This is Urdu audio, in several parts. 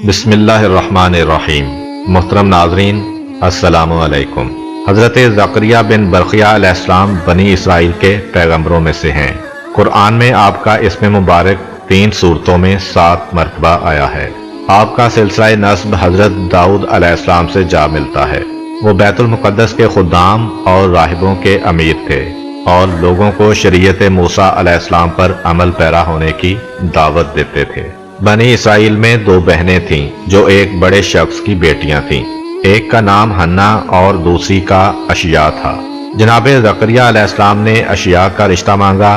بسم اللہ الرحمن الرحیم۔ محترم ناظرین، السلام علیکم۔ حضرت زکریا بن برقیہ علیہ السلام بنی اسرائیل کے پیغمبروں میں سے ہیں۔ قرآن میں آپ کا اسم مبارک 3 صورتوں میں 7 مرتبہ آیا ہے۔ آپ کا سلسلہ نسب حضرت داؤد علیہ السلام سے جا ملتا ہے۔ وہ بیت المقدس کے خدام اور راہبوں کے امیر تھے اور لوگوں کو شریعت موسیٰ علیہ السلام پر عمل پیرا ہونے کی دعوت دیتے تھے۔ بنی اسرائیل میں 2 بہنیں تھیں جو ایک بڑے شخص کی بیٹیاں تھیں۔ ایک کا نام حنا اور دوسری کا اشیا تھا۔ جناب زکریا علیہ السلام نے اشیا کا رشتہ مانگا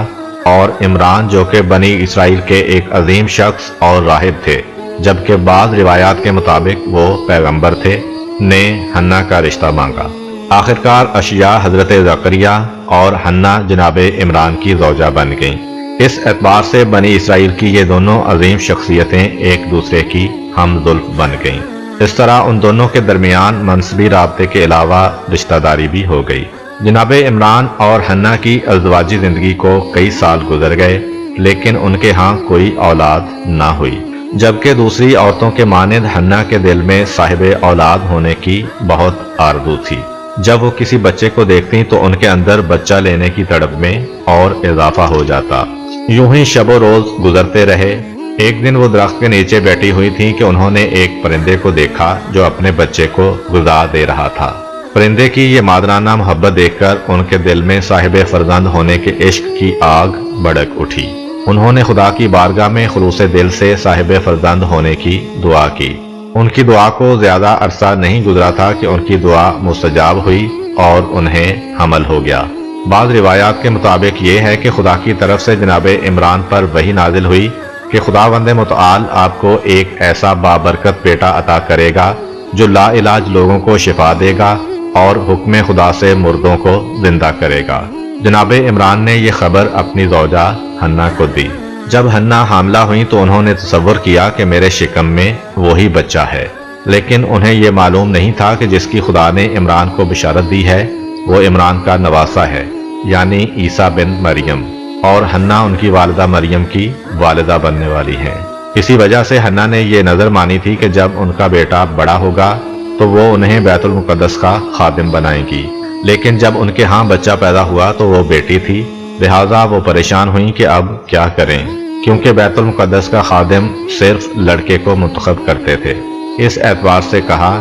اور عمران جو کہ بنی اسرائیل کے ایک عظیم شخص اور راہب تھے، جبکہ بعض روایات کے مطابق وہ پیغمبر تھے، نے حنا کا رشتہ مانگا۔ آخرکار اشیا حضرت زکریا اور حنا جناب عمران کی زوجہ بن گئیں۔ اس اعتبار سے بنی اسرائیل کی یہ دونوں عظیم شخصیتیں ایک دوسرے کی ہم زلف بن گئیں۔ اس طرح ان دونوں کے درمیان منصبی رابطے کے علاوہ رشتہ داری بھی ہو گئی۔ جناب عمران اور حنا کی ازدواجی زندگی کو کئی سال گزر گئے، لیکن ان کے ہاں کوئی اولاد نہ ہوئی، جبکہ دوسری عورتوں کے مانند حنا کے دل میں صاحب اولاد ہونے کی بہت آرزو تھی۔ جب وہ کسی بچے کو دیکھتی تو ان کے اندر بچہ لینے کی تڑپ میں اور اضافہ ہو جاتا۔ یوں ہی شب و روز گزرتے رہے۔ ایک دن وہ درخت کے نیچے بیٹھی ہوئی تھیں کہ انہوں نے ایک پرندے کو دیکھا جو اپنے بچے کو غذا دے رہا تھا۔ پرندے کی یہ مادرانہ محبت دیکھ کر ان کے دل میں صاحب فرزند ہونے کے عشق کی آگ بھڑک اٹھی۔ انہوں نے خدا کی بارگاہ میں خلوص دل سے صاحب فرزند ہونے کی دعا کی۔ ان کی دعا کو زیادہ عرصہ نہیں گزرا تھا کہ ان کی دعا مستجاب ہوئی اور انہیں حمل ہو گیا۔ بعض روایات کے مطابق یہ ہے کہ خدا کی طرف سے جناب عمران پر وحی نازل ہوئی کہ خداوند متعال آپ کو ایک ایسا بابرکت بیٹا عطا کرے گا جو لا علاج لوگوں کو شفا دے گا اور حکم خدا سے مردوں کو زندہ کرے گا۔ جناب عمران نے یہ خبر اپنی زوجہ حنا کو دی۔ جب حنا حاملہ ہوئی تو انہوں نے تصور کیا کہ میرے شکم میں وہی بچہ ہے، لیکن انہیں یہ معلوم نہیں تھا کہ جس کی خدا نے عمران کو بشارت دی ہے وہ عمران کا نواسا ہے، یعنی عیسیٰ بن مریم، اور حنا ان کی والدہ مریم کی والدہ بننے والی ہیں۔ اسی وجہ سے حنا نے یہ نظر مانی تھی کہ جب ان کا بیٹا بڑا ہوگا تو وہ انہیں بیت المقدس کا خادم بنائے گی، لیکن جب ان کے ہاں بچہ پیدا ہوا تو وہ بیٹی تھی، لہٰذا وہ پریشان ہوئیں کہ اب کیا کریں، کیونکہ بیت المقدس کا خادم صرف لڑکے کو منتخب کرتے تھے۔ اس اعتبار سے کہا،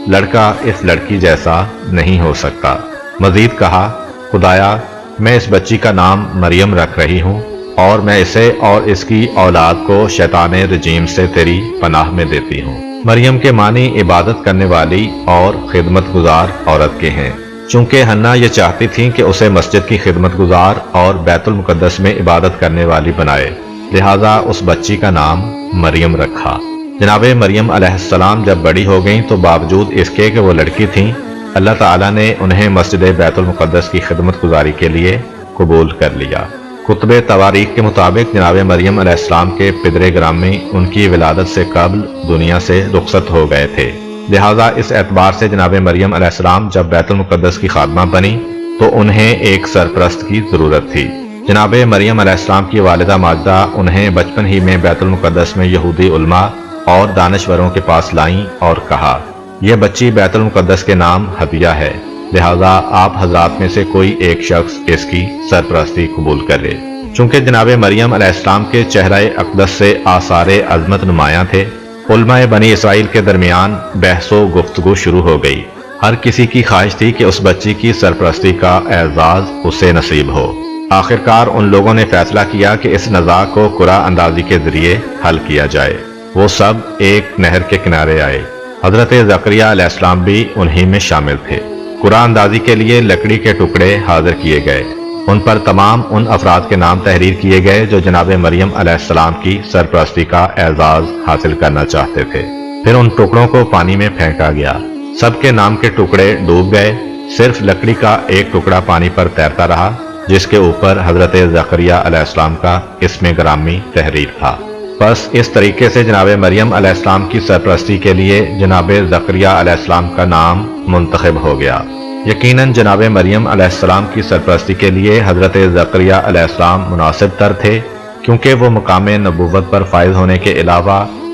لڑکا اس لڑکی جیسا نہیں ہو سکتا۔ مزید کہا، خدایا میں اس بچی کا نام مریم رکھ رہی ہوں اور میں اسے اور اس کی اولاد کو شیطان رجیم سے تیری پناہ میں دیتی ہوں۔ مریم کے معنی عبادت کرنے والی اور خدمت گزار عورت کے ہیں۔ چونکہ حنا یہ چاہتی تھیں کہ اسے مسجد کی خدمت گزار اور بیت المقدس میں عبادت کرنے والی بنائے، لہٰذا اس بچی کا نام مریم رکھا۔ جناب مریم علیہ السلام جب بڑی ہو گئیں تو باوجود اس کے کہ وہ لڑکی تھیں، اللہ تعالیٰ نے انہیں مسجد بیت المقدس کی خدمت گزاری کے لیے قبول کر لیا۔ کتب تواریخ کے مطابق جناب مریم علیہ السلام کے پدر گرامی ان کی ولادت سے قبل دنیا سے رخصت ہو گئے تھے، لہٰذا اس اعتبار سے جناب مریم علیہ السلام جب بیت المقدس کی خادمہ بنی تو انہیں ایک سرپرست کی ضرورت تھی۔ جناب مریم علیہ السلام کی والدہ ماجدہ انہیں بچپن ہی میں بیت المقدس میں یہودی علماء اور دانشوروں کے پاس لائیں اور کہا، یہ بچی بیت المقدس کے نام ہدیہ ہے، لہٰذا آپ حضرات میں سے کوئی ایک شخص اس کی سرپرستی قبول کرے۔ چونکہ جناب مریم علیہ السلام کے چہرہ اقدس سے آثار عظمت نمایاں تھے، علماء بنی اسرائیل کے درمیان بحث و گفتگو شروع ہو گئی۔ ہر کسی کی خواہش تھی کہ اس بچی کی سرپرستی کا اعزاز اسے نصیب ہو۔ آخرکار ان لوگوں نے فیصلہ کیا کہ اس نزاع کو قرعہ اندازی کے ذریعے حل کیا جائے۔ وہ سب ایک نہر کے کنارے آئے۔ حضرت زکریا علیہ السلام بھی انہی میں شامل تھے۔ قرعہ اندازی کے لیے لکڑی کے ٹکڑے حاضر کیے گئے، ان پر تمام ان افراد کے نام تحریر کیے گئے جو جناب مریم علیہ السلام کی سرپرستی کا اعزاز حاصل کرنا چاہتے تھے۔ پھر ان ٹکڑوں کو پانی میں پھینکا گیا، سب کے نام کے ٹکڑے ڈوب گئے، صرف لکڑی کا ایک ٹکڑا پانی پر تیرتا رہا جس کے اوپر حضرت زکریا علیہ السلام کا اسم گرامی تحریر تھا۔ بس اس طریقے سے جناب مریم علیہ السلام کی سرپرستی کے لیے جناب زکریا علیہ السلام کا نام منتخب ہو گیا۔ یقیناً جناب مریم علیہ السلام کی سرپرستی کے لیے حضرت زکریا علیہ السلام مناسب تر تھے، کیونکہ وہ مقام نبوت پر فائز ہونے کے علاوہ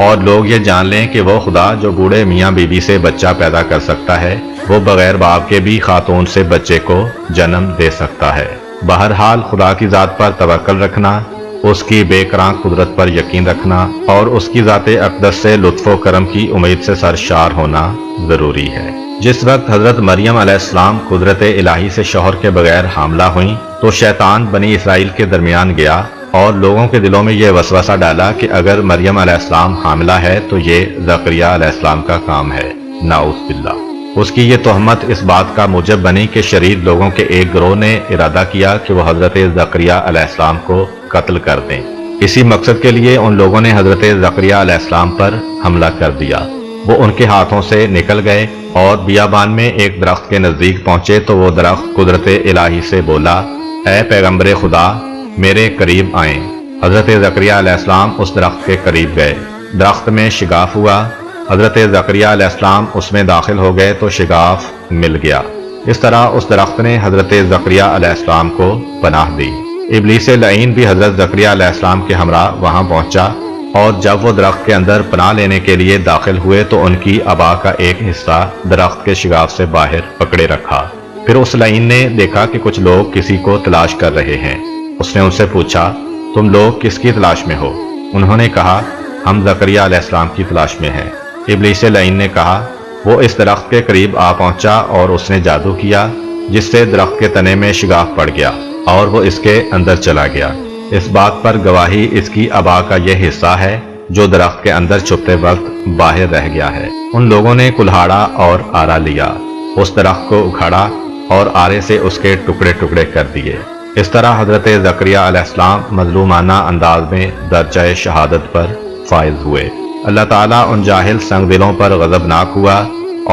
اور لوگ یہ جان لیں کہ وہ خدا جو بوڑھے میاں بیوی سے بچہ پیدا کر سکتا ہے وہ بغیر باپ کے بھی خاتون سے بچے کو جنم دے سکتا ہے۔ بہرحال خدا کی ذات پر توکل رکھنا، اس کی بے کران قدرت پر یقین رکھنا اور اس کی ذات اقدس سے لطف و کرم کی امید سے سرشار ہونا ضروری ہے۔ جس وقت حضرت مریم علیہ السلام قدرت الہی سے شوہر کے بغیر حاملہ ہوئیں تو شیطان بنی اسرائیل کے درمیان گیا اور لوگوں کے دلوں میں یہ وسوسہ ڈالا کہ اگر مریم علیہ السلام حاملہ ہے تو یہ زکریہ علیہ السلام کا کام ہے، نعوذ باللہ۔ اس کی یہ تہمت اس بات کا موجب بنی کہ شریر لوگوں کے ایک گروہ نے ارادہ کیا کہ وہ حضرت زکریہ علیہ السلام کو قتل کر دیں۔ اسی مقصد کے لیے ان لوگوں نے حضرت زکریہ علیہ السلام پر حملہ کر دیا۔ وہ ان کے ہاتھوں سے نکل گئے اور بیابان میں ایک درخت کے نزدیک پہنچے تو وہ درخت قدرت الہی سے بولا، اے پیغمبر خدا میرے قریب آئیں۔ حضرت زکریہ علیہ السلام اس درخت کے قریب گئے، درخت میں شگاف ہوا، حضرت زکریہ علیہ السلام اس میں داخل ہو گئے تو شگاف مل گیا۔ اس طرح اس درخت نے حضرت زکریہ علیہ السلام کو پناہ دی۔ ابلیس لعین بھی حضرت زکریہ علیہ السلام کے ہمراہ وہاں پہنچا اور جب وہ درخت کے اندر پناہ لینے کے لیے داخل ہوئے تو ان کی ابا کا ایک حصہ درخت کے شگاف سے باہر پکڑے رکھا۔ پھر اس لعین نے دیکھا کہ کچھ لوگ کسی کو تلاش کر رہے ہیں۔ اس نے ان سے پوچھا، تم لوگ کس کی تلاش میں ہو؟ انہوں نے کہا، ہم زکریہ علیہ السلام کی تلاش میں ہیں۔ ابلیس لعین نے کہا، وہ اس درخت کے قریب آ پہنچا اور اس نے جادو کیا جس سے درخت کے تنے میں شگاف پڑ گیا اور وہ اس کے اندر چلا گیا۔ اس بات پر گواہی اس کی ابا کا یہ حصہ ہے جو درخت کے اندر چھپتے وقت باہر رہ گیا ہے۔ ان لوگوں نے کلہاڑا اور آرا لیا، اس درخت کو اکھاڑا اور آرے سے اس کے ٹکڑے ٹکڑے کر دیے۔ اس طرح حضرت زکریہ علیہ السلام مظلومانہ انداز میں درجہ شہادت پر فائز ہوئے۔ اللہ تعالیٰ ان جاہل سنگ دلوں پر غضبناک ہوا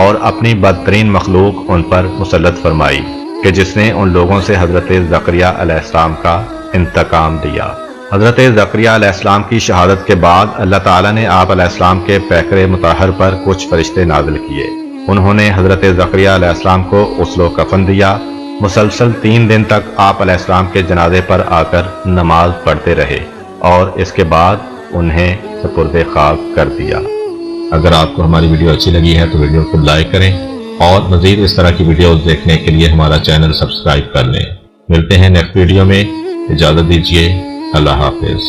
اور اپنی بدترین مخلوق ان پر مسلط فرمائی کہ جس نے ان لوگوں سے حضرت زکریہ علیہ السلام کا انتقام دیا۔ حضرت زکریہ علیہ السلام کی شہادت کے بعد اللہ تعالیٰ نے آپ علیہ السلام کے پیکر مطہر پر کچھ فرشتے نازل کیے۔ انہوں نے حضرت زکریہ علیہ السلام کو غسل و کفن دیا۔ مسلسل 3 دن تک آپ علیہ السلام کے جنازے پر آ کر نماز پڑھتے رہے اور اس کے بعد انہیں سپرد خاک کر دیا۔ اگر آپ کو ہماری ویڈیو اچھی لگی ہے تو ویڈیو کو لائک کریں اور مزید اس طرح کی ویڈیوز دیکھنے کے لیے ہمارا چینل سبسکرائب کر لیں۔ ملتے ہیں نیکسٹ ویڈیو میں، اجازت دیجیے، اللہ حافظ۔